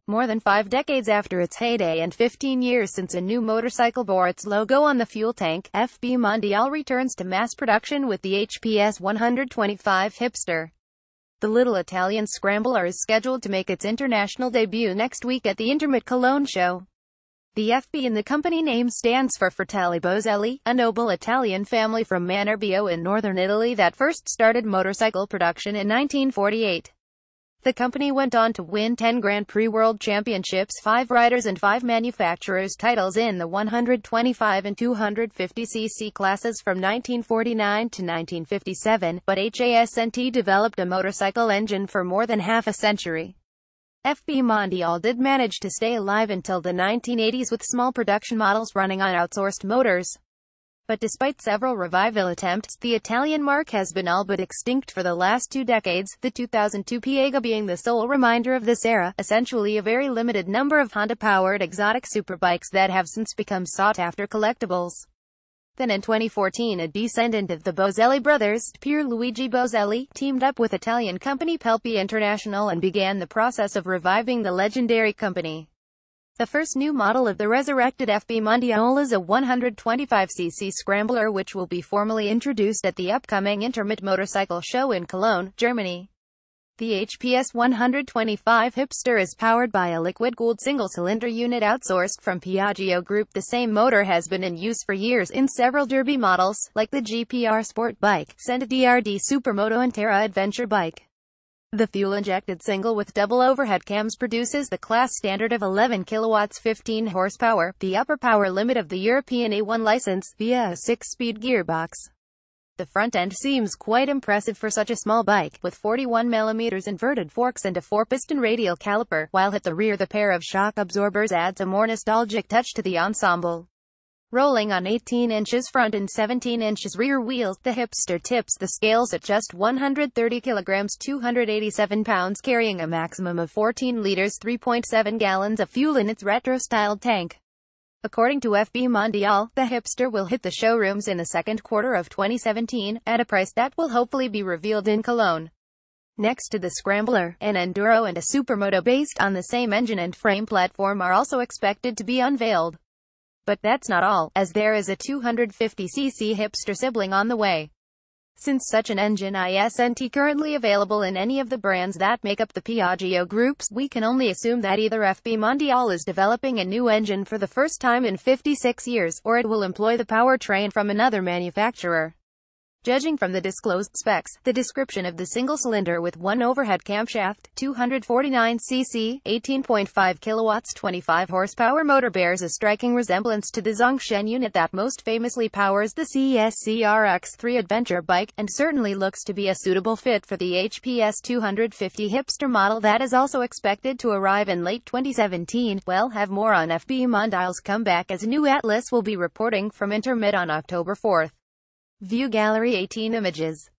More than 5 decades after its heyday and 15 years since a new motorcycle bore its logo on the fuel tank, FB Mondial returns to mass production with the HPS 125 Hipster. The little Italian scrambler is scheduled to make its international debut next week at the Intermit Cologne show. The FB in the company name stands for Fratelli Boselli, a noble Italian family from Manerbio in northern Italy that first started motorcycle production in 1948. The company went on to win 10 Grand Prix World Championships, 5 riders and 5 manufacturers' titles in the 125 and 250cc classes from 1949 to 1957, but HASNT developed a motorcycle engine for more than half a century. FB Mondial did manage to stay alive until the 1980s with small production models running on outsourced motors. But despite several revival attempts, the Italian marque has been all but extinct for the last 2 decades, the 2002 Piega being the sole reminder of this era, essentially a very limited number of Honda-powered exotic superbikes that have since become sought-after collectibles. Then in 2014 a descendant of the Boselli brothers, Pierluigi Boselli, teamed up with Italian company Pelpi International and began the process of reviving the legendary company. The first new model of the resurrected FB Mondial is a 125cc scrambler which will be formally introduced at the upcoming Intermit Motorcycle Show in Cologne, Germany. The HPS 125 Hipster is powered by a liquid-cooled single-cylinder unit outsourced from Piaggio Group. The same motor has been in use for years in several derby models, like the GPR Sport Bike, Senda DRD Supermoto and Terra Adventure Bike. The fuel-injected single with double overhead cams produces the class standard of 11 kilowatts 15 horsepower, the upper power limit of the European A1 license, via a 6-speed gearbox. The front end seems quite impressive for such a small bike, with 41mm inverted forks and a 4-piston radial caliper, while at the rear the pair of shock absorbers adds a more nostalgic touch to the ensemble. Rolling on 18 inches front and 17 inches rear wheels, the Hipster tips the scales at just 130 kilograms 287 pounds, carrying a maximum of 14 liters 3.7 gallons of fuel in its retro-styled tank. According to FB Mondial, the Hipster will hit the showrooms in the second quarter of 2017, at a price that will hopefully be revealed in Cologne. Next to the Scrambler, an Enduro and a Supermoto based on the same engine and frame platform are also expected to be unveiled. But that's not all, as there is a 250cc Hipster sibling on the way. Since such an engine isn't currently available in any of the brands that make up the Piaggio groups, we can only assume that either FB Mondial is developing a new engine for the first time in 56 years, or it will employ the powertrain from another manufacturer. Judging from the disclosed specs, the description of the single-cylinder with 1 overhead camshaft, 249cc, 18.5 kilowatts 25 horsepower motor bears a striking resemblance to the Zongshen unit that most famously powers the CSCRX3 adventure bike, and certainly looks to be a suitable fit for the HPS 250 Hipster model that is also expected to arrive in late 2017. We'll have more on FB Mondial's comeback as New Atlas will be reporting from Intermit on October 4th. View Gallery 18 images.